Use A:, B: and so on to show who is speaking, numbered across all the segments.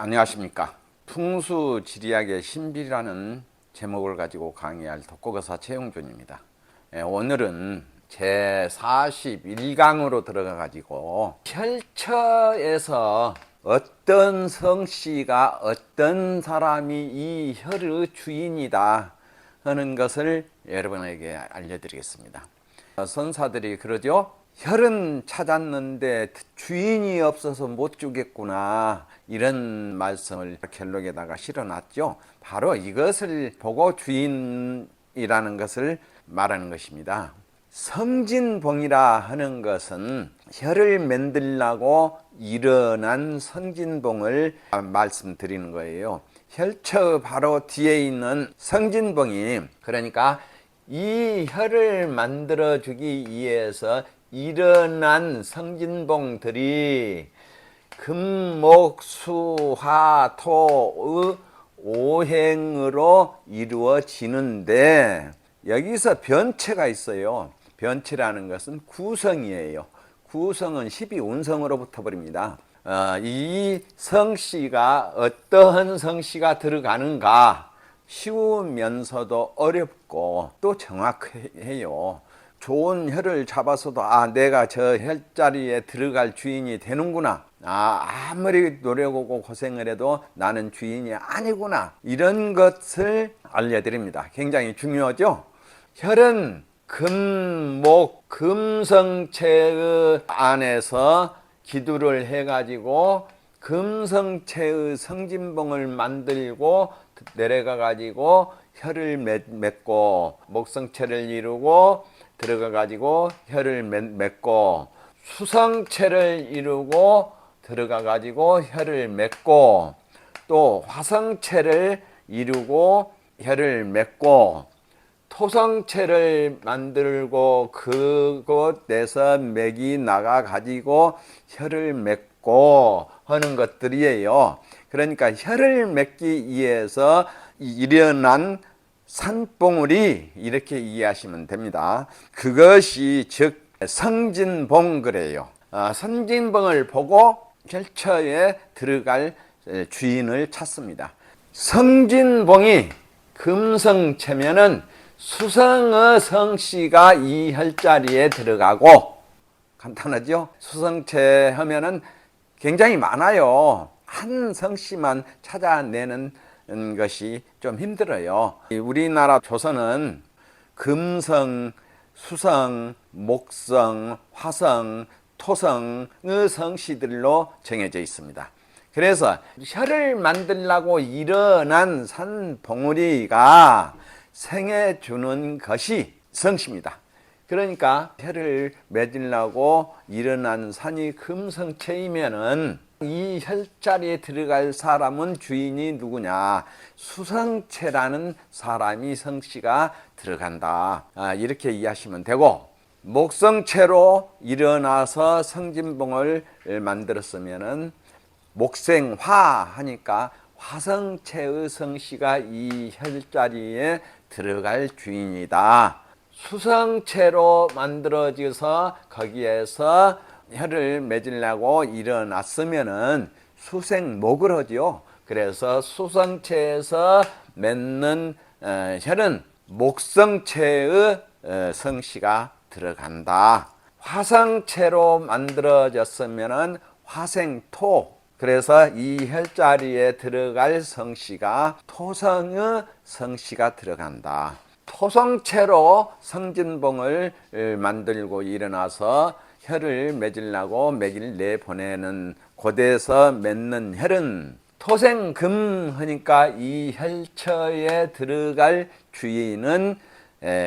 A: 안녕하십니까. 풍수지리학의 신비라는 제목을 가지고 강의할 독고거사 최용준입니다. 오늘은 제41강으로 들어가 가지고 혈처에서 어떤 성씨가 어떤 사람이 이 혈의 주인이다 하는 것을 여러분에게 알려드리겠습니다. 선사들이 그러죠. 혈은 찾았는데 주인이 없어서 못 주겠구나, 이런 말씀을 결록에다가 실어놨죠. 바로 이것을 보고 주인이라는 것을 말하는 것입니다. 성진봉이라 하는 것은 혈을 만들려고 일어난 성진봉을 말씀드리는 거예요. 혈처 바로 뒤에 있는 성진봉이, 그러니까 이 혈을 만들어주기 위해서 일어난 성진봉들이 금목수화토의 오행으로 이루어지는데, 여기서 변체가 있어요. 변체라는 것은 구성이에요. 구성은 12운성으로 붙어버립니다. 이 성씨가 어떠한 성씨가 들어가는가 쉬우면서도 어렵고 또 정확해요. 좋은 혈을 잡아서도 내가 저 혈자리에 들어갈 주인이 되는구나, 아무리 노력하고 고생을 해도 나는 주인이 아니구나, 이런 것을 알려드립니다. 굉장히 중요하죠. 혈은 금목 금성체의 안에서 기두를 해가지고 금성체의 성진봉을 만들고 내려가 가지고 혈을 맺고 목성체를 이루고 들어가 가지고 혈을 맺고 수성체를 이루고 들어가 가지고 혈을 맺고 또 화성체를 이루고 혈을 맺고 토성체를 만들고 그곳에서 맥이 나가 가지고 혈을 맺고 하는 것들이에요. 그러니까 혈을 맺기 위해서 일어난 산봉우리, 이렇게 이해하시면 됩니다. 그것이 즉 성진봉 그래요. 성진봉을 보고 혈처에 들어갈 주인을 찾습니다. 성진봉이 금성체면은 수성의 성씨가 이 혈자리에 들어가고, 간단하죠? 수성체 하면은 굉장히 많아요. 한 성씨만 찾아내는 것이 좀 힘들어요. 우리나라 조선은 금성, 수성, 목성, 화성, 토성의 성씨들로 정해져 있습니다. 그래서 혈을 만들려고 일어난 산봉우리가 생해 주는 것이 성씨입니다. 그러니까 혈을 맺으려고 일어난 산이 금성체이면은 이 혈자리에 들어갈 사람은 주인이 누구냐? 수성체라는 사람이 성씨가 들어간다, 이렇게 이해하시면 되고, 목성체로 일어나서 성진봉을 만들었으면은 목생화 하니까 화성체의 성씨가 이 혈자리에 들어갈 주인이다. 수성체로 만들어져서 거기에서 혈을 맺으려고 일어났으면은 수생목을 하죠. 그래서 수성체에서 맺는 혈은 목성체의 성씨가 들어간다. 화성체로 만들어졌으면은 화생토, 그래서 이 혈자리에 들어갈 성씨가 토성의 성씨가 들어간다. 토성체로 성진봉을 만들고 일어나서 혈을 맺으려고 맥을 내보내는 곳에서 맺는 혈은 토생금 하니까 이 혈처에 들어갈 주인은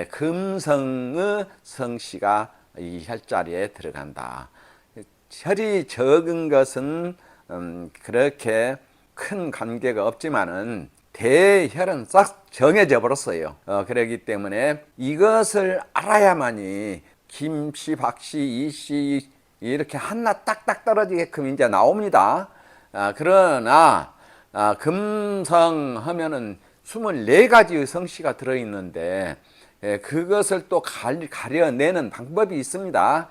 A: 금성의 성씨가 이 혈자리에 들어간다. 혈이 적은 것은 그렇게 큰 관계가 없지만은 대혈은 싹 정해져 버렸어요. 그렇기 때문에 이것을 알아야만이 김씨, 박씨, 이씨 이렇게 하나 딱딱 떨어지게끔 이제 나옵니다. 그러나 금성 하면은 24가지의 성씨가 들어있는데 그것을 또 가려내는 방법이 있습니다.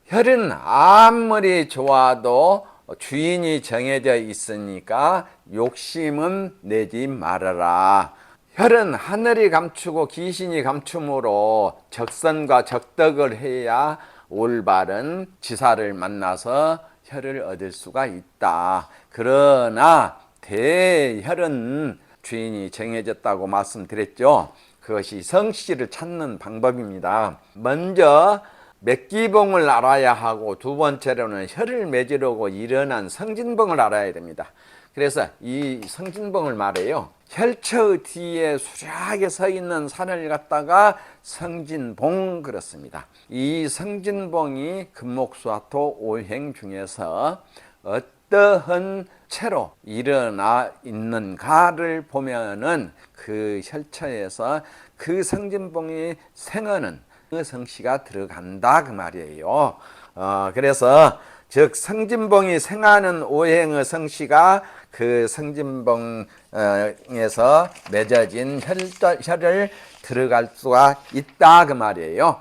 A: 혈은 아무리 좋아도 주인이 정해져 있으니까 욕심은 내지 말아라. 혈은 하늘이 감추고 귀신이 감춤으로 적선과 적덕을 해야 올바른 지사를 만나서 혈을 얻을 수가 있다. 그러나 대혈은 주인이 정해졌다고 말씀드렸죠. 그것이 성씨를 찾는 방법입니다. 먼저 맥기봉을 알아야 하고, 두 번째로는 혈을 맺으려고 일어난 성진봉을 알아야 됩니다. 그래서 이 성진봉을 말해요. 혈처 뒤에 수려하게 서 있는 산을 갖다가 성진봉 그렇습니다. 이 성진봉이 금목수화토 오행 중에서 어떠한 채로 일어나 있는가를 보면은 그 혈처에서 그 성진봉이 생하는 그 성씨가 들어간다 그 말이에요. 그래서 즉 성진봉이 생하는 오행의 성씨가 그 성진봉에서 맺어진 혈을 들어갈 수가 있다 그 말이에요.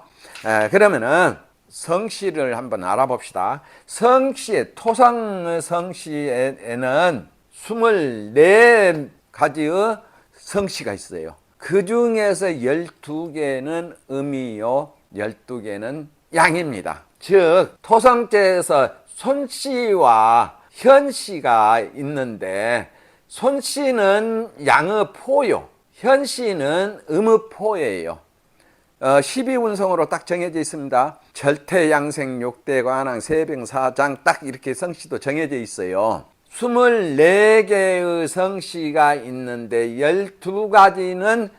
A: 그러면은 성씨를 한번 알아봅시다. 성씨, 토성의 성씨에는 24가지의 성씨가 있어요. 그 중에서 12개는 음이요, 12개는 양입니다. 즉 토성제에서 손씨와 현씨가 있는데, 손씨는 양의 포요, 현씨는 음의 포예요. 12운성으로 딱 정해져 있습니다. 절태양생 육대관왕 세병사장 딱 이렇게 성씨도 정해져 있어요. 24개의 성씨가 있는데 12가지는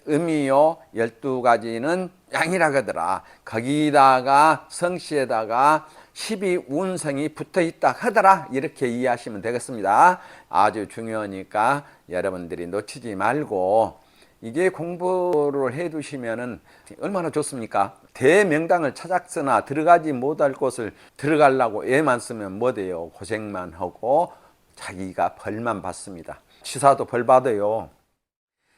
A: 음이요, 12가지는 양이라 하더라. 거기다가 성씨에다가 12운성이 붙어 있다 하더라. 이렇게 이해하시면 되겠습니다. 아주 중요하니까 여러분들이 놓치지 말고, 이게 공부를 해 두시면은 얼마나 좋습니까? 대명당을 찾았으나 들어가지 못할 곳을 들어가려고 애만 쓰면 뭐 돼요? 고생만 하고 자기가 벌만 받습니다. 치사도 벌 받아요.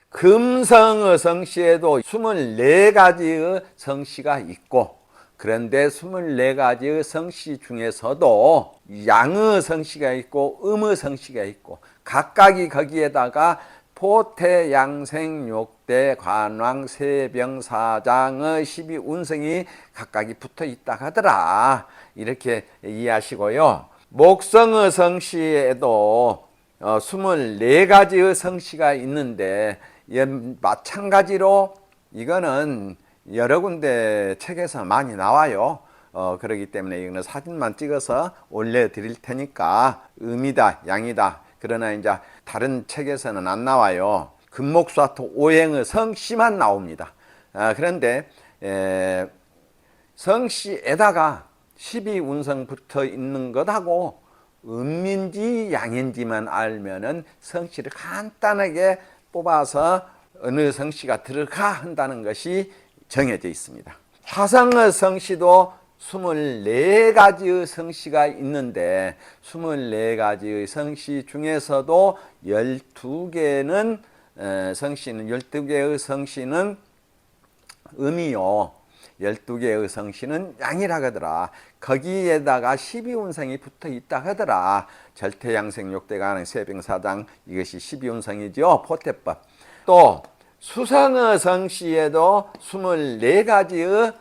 A: 금성의 성씨에도 24가지의 성씨가 있고, 그런데 24가지의 성씨 중에서도 양의 성씨가 있고 음의 성씨가 있고, 각각이 거기에다가 포태, 양생, 욕대, 관왕, 세병, 사장의 12운성이 각각이 붙어 있다 하더라. 이렇게 이해하시고요. 목성의 성씨에도 24가지의 성씨가 있는데, 마찬가지로 이거는 여러 군데 책에서 많이 나와요. 그렇기 때문에 이거는 사진만 찍어서 올려드릴 테니까 음이다, 양이다. 그러나 이제 다른 책에서는 안 나와요. 금목수화토 오행의 성씨만 나옵니다. 그런데 성씨에다가 12운성 붙어 있는 것하고 음인지 양인지만 알면은 성씨를 간단하게 뽑아서 어느 성씨가 들어가 한다는 것이 정해져 있습니다. 화성의 성씨도 24가지의 성씨가 있는데, 24가지의 성씨 중에서도 12개는 성씨는 12개의 성씨는 음이요, 12개의 성씨는 양이라 하더라. 거기에다가 12운성이 붙어 있다 하더라. 절태양생 육대관왕 세병사장, 이것이 12운성이죠. 포태법. 또 수성의 성씨에도 24가지의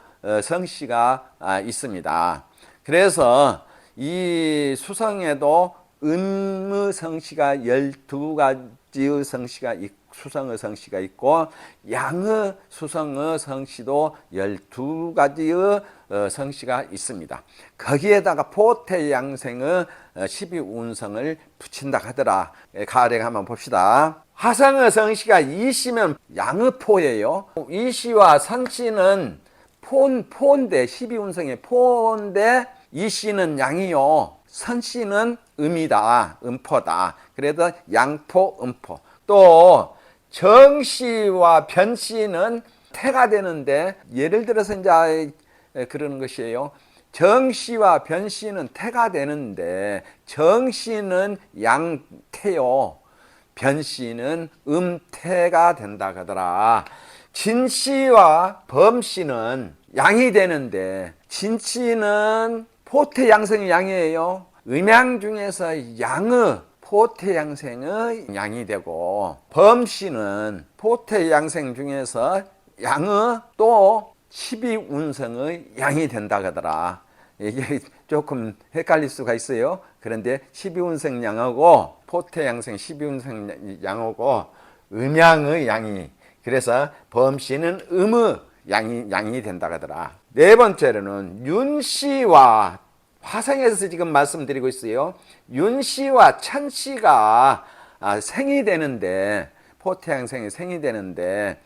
A: 성씨가 있습니다. 그래서 이 수성에도 음의 성씨가 12가지의 성씨가 수성의 성씨가 있고, 양의 수성의 성씨도 12가지의 성씨가 있습니다. 거기에다가 포태양생의 12운성을 붙인다 하더라. 가령 한번 봅시다. 화성의 성씨가 이씨면 양의 포예요. 이씨와 선씨는 포인데, 12운성의 포인데, 이씨는 양이요, 선씨는 음이다, 음포다. 그래서 양포, 음포. 또 정씨와 변씨는 태가 되는데, 예를 들어서 이제 그러는 것이에요. 정씨와 변씨는 태가 되는데 정씨는 양태요, 변씨는 음태가 된다 하더라. 진씨와 범씨는 양이 되는데, 진씨는 포태 양성이 양이에요. 음양 중에서 양의 포태양생의 양이 되고, 범씨는 포태양생 중에서 양의 또 12운성의 양이 된다 하더라. 이게 조금 헷갈릴 수가 있어요. 그런데 12운성 양하고 포태양생 12운성 양하고 음양의 양이, 그래서 범씨는 음의 양이 된다 하더라. 네 번째로는 윤씨와, 화성에서 지금 말씀드리고 있어요. 윤씨와 천씨가 생이 되는데, 포태양생이 생이 되는데,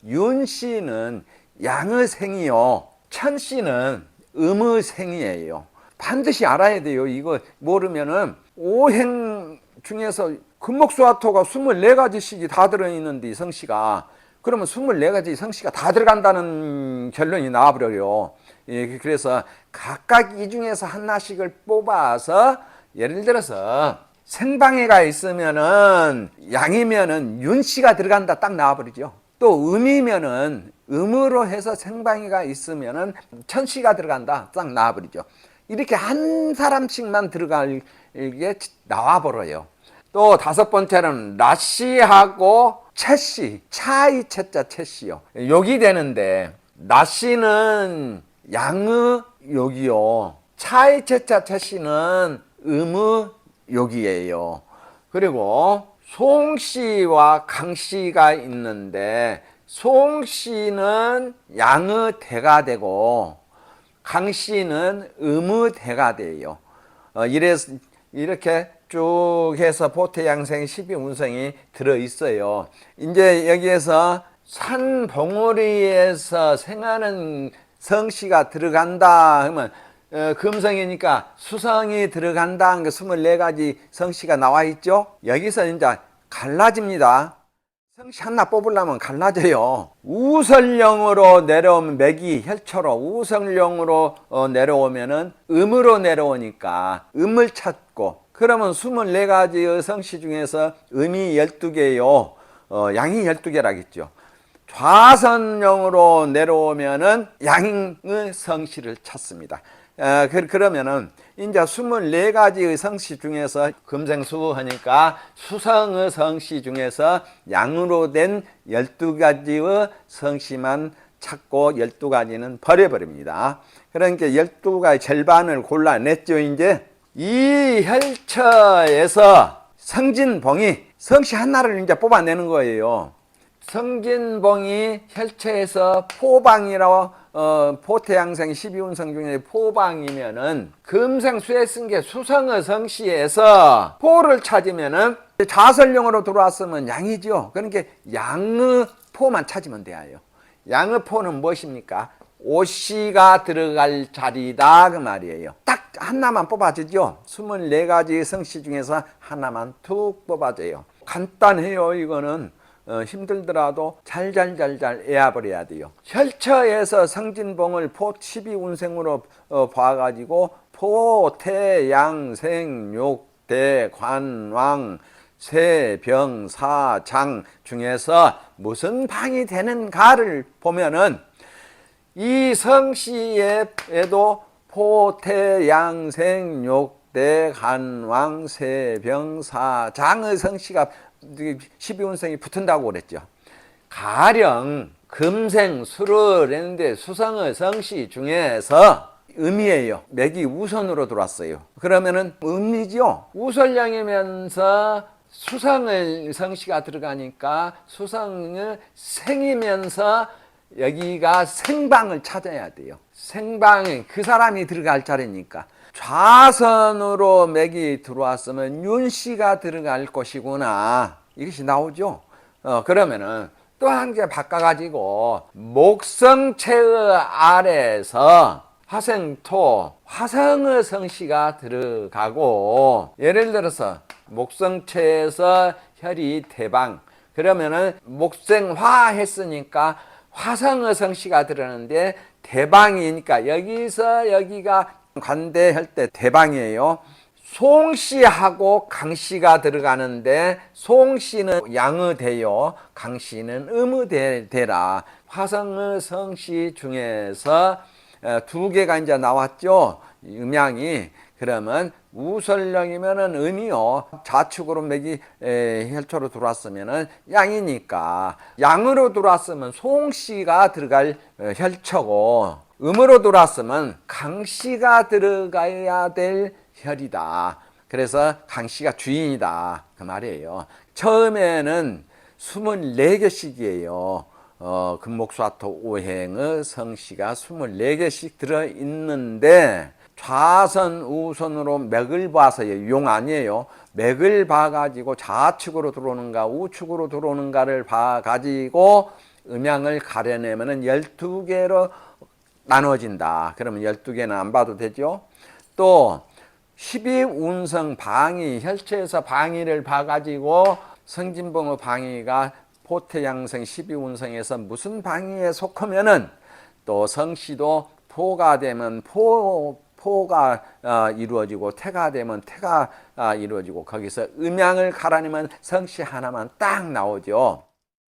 A: 윤씨는 양의 생이요, 천씨는 음의 생이에요. 반드시 알아야 돼요. 이거 모르면은 오행 중에서 금목수화토가 24가지씩이 다 들어있는데 성씨가, 그러면 24가지 성씨가 다 들어간다는 결론이 나와버려요. 예, 그래서 각각 이 중에서 하나씩을 뽑아서, 예를 들어서 생방해가 있으면은 양이면은 윤씨가 들어간다 딱 나와버리죠. 또 음이면은 음으로 해서 생방해가 있으면은 천씨가 들어간다 딱 나와버리죠. 이렇게 한 사람씩만 들어갈 게 나와버려요. 또 다섯 번째는 라씨하고 채씨, 차이 채자 채씨요, 욕이 되는데, 라씨는 양의 욕이요, 차이 채자 채씨는 음의 욕이에요. 그리고 송씨와 강씨가 있는데, 송씨는 양의 대가 되고 강씨는 음의 대가 돼요. 이렇게 쭉 해서 포태양생 12운성이 들어있어요. 이제 여기에서 산봉우리에서 생하는 성씨가 들어간다 하면, 금성이니까 수성이 들어간다 하는 게 24가지 성씨가 나와 있죠. 여기서 이제 갈라집니다. 성씨 하나 뽑으려면 갈라져요. 우설령으로 내려오면 맥이 혈초로, 우설령으로 내려오면은 음으로 내려오니까 음을 찾고, 그러면 24가지의 성씨 중에서 음이 12개요, 양이 12개라겠죠. 좌선령으로 내려오면은 양의 성씨를 찾습니다. 그러면은 이제 24가지의 성씨 중에서 금생수 하니까 수성의 성씨 중에서 양으로 된 12가지의 성씨만 찾고 12가지는 버려버립니다. 그러니까 12가지 절반을 골라냈죠. 이제 이 혈처에서 성진봉이 성씨 하나를 이제 뽑아내는 거예요. 성진봉이 혈처에서 포방이라고, 포태양생 12운성 중에 포방이면은 금생수에 쓴 게 수성의 성씨에서 포를 찾으면은 자설령으로 들어왔으면 양이죠. 그러니까 양의 포만 찾으면 돼요. 양의 포는 무엇입니까? 오씨가 들어갈 자리다 그 말이에요. 딱 하나만 뽑아주죠. 24가지 성씨 중에서 하나만 툭 뽑아줘요. 간단해요. 이거는 힘들더라도 잘 외워버려야 돼요. 혈처에서 성진봉을 포 12운생으로 봐가지고 포, 태, 양, 생, 욕, 대, 관, 왕, 세, 병, 사, 장 중에서 무슨 방이 되는가를 보면은 이 성씨에도 포, 태, 양, 생, 욕, 대, 관, 왕, 세, 병, 사, 장의 성씨가 12운성이 붙은다고 그랬죠. 가령 금생 수를 했는데 수성의 성씨 중에서 음이에요. 맥이 우선으로 들어왔어요. 그러면은 음이죠. 우설령이면서 수성의 성씨가 들어가니까 수성의 생이면서 여기가 생방을 찾아야 돼요. 생방에 그 사람이 들어갈 자리니까. 좌선으로 맥이 들어왔으면 윤씨가 들어갈 것이구나, 이것이 나오죠. 그러면은 또 한 개 바꿔가지고 목성체의 아래에서 화생토, 화성의 성씨가 들어가고, 예를 들어서 목성체에서 혈이 대방, 그러면은 목생화 했으니까 화성의 성씨가 들어가는데 대방이니까 여기서 여기가 관대할 때 대방이에요. 송씨하고 강씨가 들어가는데 송씨는 양의 대요, 강씨는 음의 대라. 화성의 성씨 중에서 두 개가 이제 나왔죠. 음양이. 그러면 우설령이면은 은이요. 좌측으로 맥이 혈초로 들어왔으면은 양이니까, 양으로 들어왔으면 송씨가 들어갈 혈초고, 음으로 들어왔으면 강씨가 들어가야 될 혈이다. 그래서 강씨가 주인이다 그 말이에요. 처음에는 24개씩이에요. 금목수화토 오행의 성씨가 24개씩 들어있는데, 좌선 우선으로 맥을 봐서요. 용 아니에요. 맥을 봐가지고 좌측으로 들어오는가 우측으로 들어오는가를 봐가지고 음양을 가려내면 12개로 나눠진다. 그러면 12개는 안 봐도 되죠. 또 12운성 방위, 혈체에서 방위를 봐가지고 성진봉의 방위가 포태양성 12운성에서 무슨 방위에 속하면은 또 성씨도 포가 되면 포가 이루어지고 태가 되면 태가 이루어지고, 거기서 음양을 가라니면 성씨 하나만 딱 나오죠.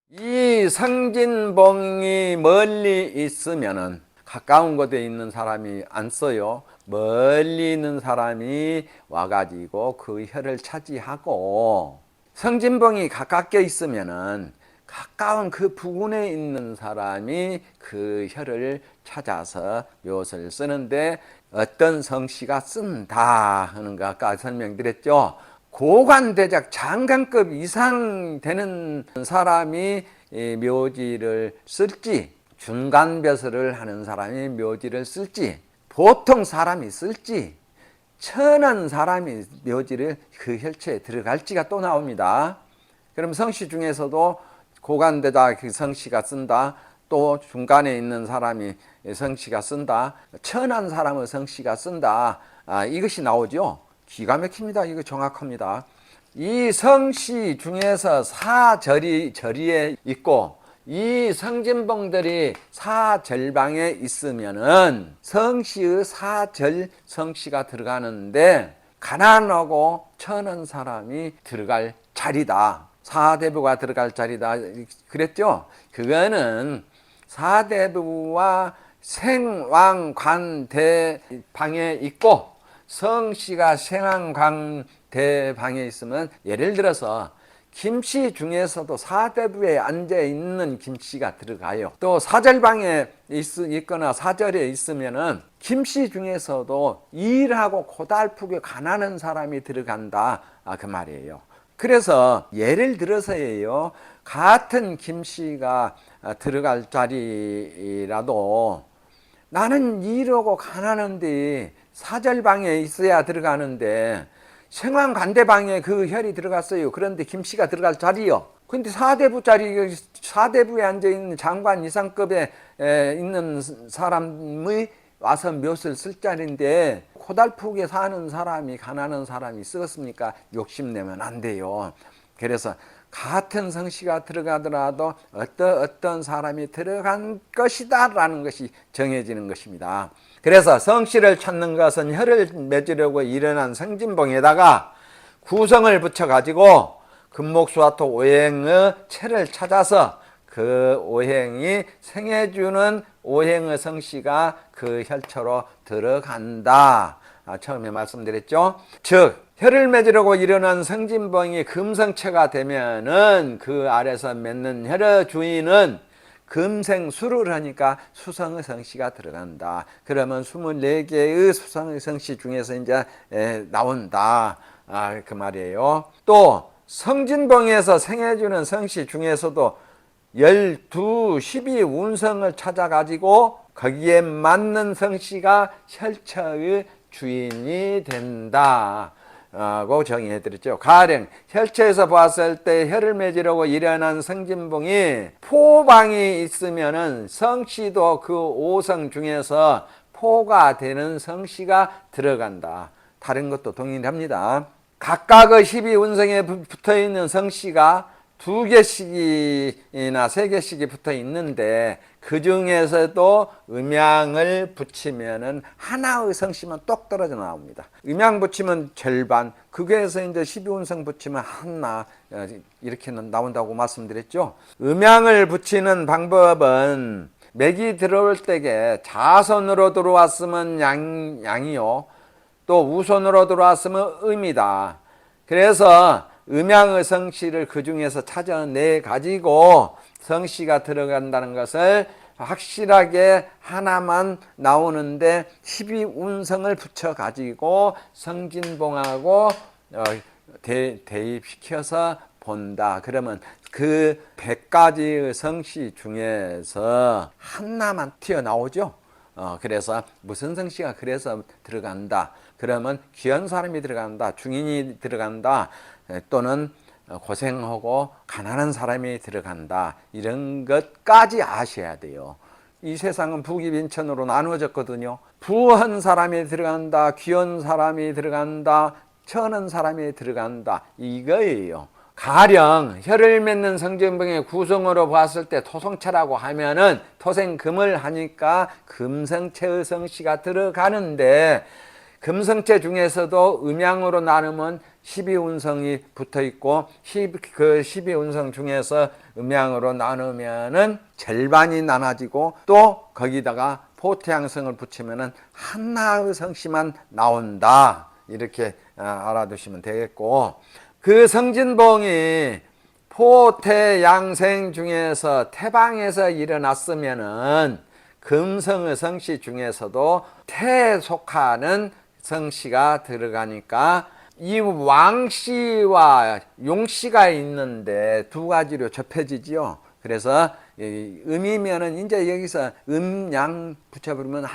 A: 이 성진봉이 멀리 있으면은 가까운 곳에 있는 사람이 안 써요. 멀리 있는 사람이 와가지고 그 혈을 차지하고, 성진봉이 가깝게 있으면은 가까운 그 부근에 있는 사람이 그 혈을 찾아서 묘를 쓰는데, 어떤 성씨가 쓴다 하는 거 아까 설명드렸죠. 고관대작 장관급 이상 되는 사람이 묘지를 쓸지, 중간벼슬을 하는 사람이 묘지를 쓸지, 보통 사람이 쓸지, 천한 사람이 묘지를 그 혈체에 들어갈지가 또 나옵니다. 그럼 성씨 중에서도 고관대작 그 성씨가 쓴다, 또 중간에 있는 사람이 성씨가 쓴다, 천한 사람의 성씨가 쓴다, 이것이 나오죠. 기가 막힙니다. 이거 정확합니다. 이 성씨 중에서 절이에 있고, 이 성진봉들이 사절방에 있으면은 성씨의 사절 성씨가 들어가는데, 가난하고 천한 사람이 들어갈 자리다, 사대부가 들어갈 자리다 그랬죠. 그거는 사대부와 생왕관대방에 있고, 성씨가 생왕관대방에 있으면, 예를 들어서 김씨 중에서도 사대부에 앉아있는 김씨가 들어가요. 또 사절방에 있거나 사절에 있으면은 김씨 중에서도 일하고 고달프게 가난한 사람이 들어간다 그 말이에요. 그래서 예를 들어서예요, 같은 김씨가 들어갈 자리라도 나는 일하고 가난한데 사절방에 있어야 들어가는데, 생황관대방에 그 혈이 들어갔어요. 그런데 김씨가 들어갈 자리요. 근데 사대부 자리, 사대부에 앉아있는 장관 이상급에 있는 사람이 와서 묘를 쓸 자리인데, 고달프게 사는 사람이, 가난한 사람이 쓰겠습니까? 욕심내면 안 돼요. 그래서 같은 성씨가 들어가더라도 어떤 사람이 들어간 것이다 라는 것이 정해지는 것입니다. 그래서 성씨를 찾는 것은 혈을 맺으려고 일어난 성진봉에다가 구성을 붙여가지고 금목수화토 오행의 체를 찾아서 그 오행이 생해주는 오행의 성씨가 그 혈처로 들어간다. 처음에 말씀드렸죠. 즉 혈을 맺으려고 일어난 성진봉이 금성체가 되면은 그 아래서 맺는 혈의 주인은 금생수를 하니까 수성의 성씨가 들어간다. 그러면 24개의 수성의 성씨 중에서 이제 나온다 그 말이에요. 또 성진봉에서 생해주는 성씨 중에서도 12, 12운성을 찾아가지고 거기에 맞는 성씨가 혈처의 주인이 된다 고 정의해드렸죠. 가령 혈체에서 봤을 때 혈을 맺으려고 일어난 성진봉이 포방이 있으면은 성씨도 그 5성 중에서 포가 되는 성씨가 들어간다. 다른 것도 동일합니다. 각각의 12운성에 붙어있는 성씨가 2개씩이나 3개씩이 붙어 있는데, 그 중에서도 음양을 붙이면은 하나의 성씨만 똑 떨어져 나옵니다. 음양 붙이면 절반, 그게서 이제 12운성 붙이면 하나, 이렇게 나온다고 말씀드렸죠. 음양을 붙이는 방법은 맥이 들어올 때에 자선으로 들어왔으면 양이요. 또 또 우손으로 들어왔으면 음이다. 그래서 음양의 성씨를 그 중에서 찾아내 가지고 성씨가 들어간다는 것을 확실하게 하나만 나오는데 12운성을 붙여 가지고 성진봉하고 대입시켜서 본다. 그러면 그 100가지의 성씨 중에서 하나만 튀어나오죠. 그래서 무슨 성씨가 그래서 들어간다. 그러면 귀한 사람이 들어간다. 중인이 들어간다. 또는 고생하고 가난한 사람이 들어간다. 이런 것까지 아셔야 돼요. 이 세상은 부귀빈천으로 나누어졌거든요. 부한 사람이 들어간다. 귀한 사람이 들어간다. 천한 사람이 들어간다. 이거예요. 가령 혀를 맺는 성진봉의 구성으로 봤을 때 토성체라고 하면은 토생금을 하니까 금성체의 성씨가 들어가는데, 금성체 중에서도 음양으로 나누면 12운성이 붙어 있고, 그 12운성 중에서 음양으로 나누면은 절반이 나눠지고, 또 거기다가 포태양성을 붙이면은 하나의 성씨만 나온다. 이렇게 알아두시면 되겠고, 그 성진봉이 포태양생 중에서 태방에서 일어났으면은 금성의 성씨 중에서도 태에 속하는 성씨가 들어가니까 이 왕씨와 용씨가 있는데 두 가지로 접해지지요. 그래서 음이면은 이제 여기서 음양 붙여버리면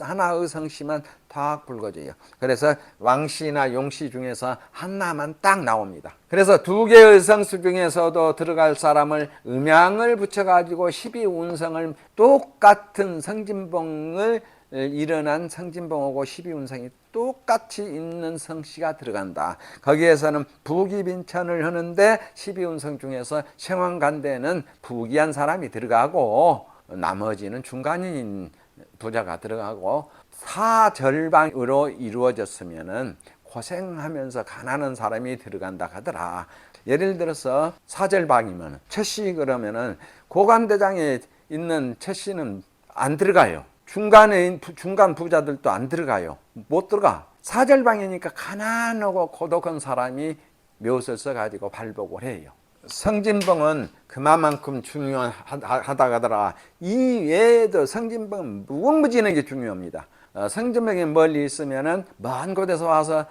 A: 하나의 성씨만 딱 굵어져요. 그래서 왕씨나 용씨 중에서 하나만 딱 나옵니다. 그래서 두 개의 성수 중에서도 들어갈 사람을 음양을 붙여가지고 12운성을 똑같은 성진봉을 일어난 성진봉하고 12운성이 똑같이 있는 성씨가 들어간다. 거기에서는 부귀빈천을 하는데 12운성 중에서 생황간대는 부귀한 사람이 들어가고 나머지는 중간인 부자가 들어가고, 사절방으로 이루어졌으면은 고생하면서 가난한 사람이 들어간다 하더라. 예를 들어서 사절방이면 첫씨 그러면은 고관대장에 있는 첫씨는 안 들어가요. 중간 부자들도 안 들어가요. 못 들어가. 사절방이니까 가난하고 고독한 사람이 묘을 써가지고 발복을 해요. 성진봉은 그만큼 중요하다 하더라. 이 외에도 성진봉은 무궁무진하게 중요합니다. 성진봉이 멀리 있으면은 먼 곳에서 와서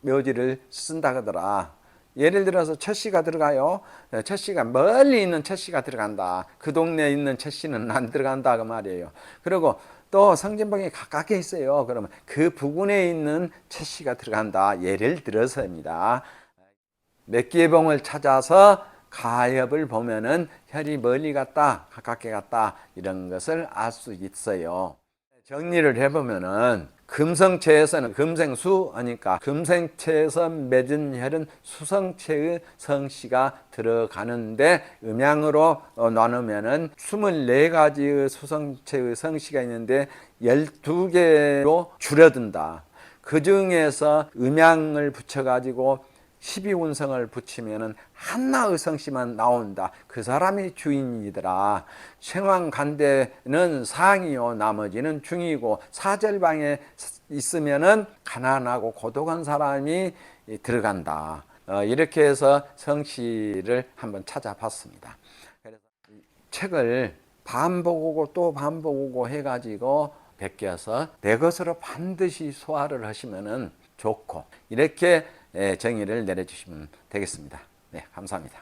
A: 묘지를 쓴다 하더라. 예를 들어서 첫씨가 들어가요. 첫씨가 멀리 있는 첫씨가 들어간다. 그 동네에 있는 첫씨는 안 들어간다 그 말이에요. 그리고 또 성진봉이 가깝게 있어요. 그러면 그 부근에 있는 첫씨가 들어간다. 예를 들어서입니다. 몇 개의 봉을 찾아서 가엽을 보면은 혈이 멀리 갔다 가깝게 갔다 이런 것을 알 수 있어요. 정리를 해보면은 금성체에서는 금생수 하니까 금생체에서 맺은 혈은 수성체의 성씨가 들어가는데, 음양으로 나누면은 24가지의 수성체의 성씨가 있는데 12개로 줄어든다. 그 중에서 음양을 붙여가지고 12운성을 붙이면은 하나의 성씨만 나온다. 그 사람이 주인이더라. 생황간대는 상이요, 나머지는 중이고, 사절방에 있으면은 가난하고 고독한 사람이 들어간다. 이렇게 해서 성씨를 한번 찾아봤습니다. 그래서 책을 반복하고 또 반복하고 해가지고 베껴서 내 것으로 반드시 소화를 하시면은 좋고, 이렇게 정의를 내려주시면 되겠습니다. 네, 감사합니다.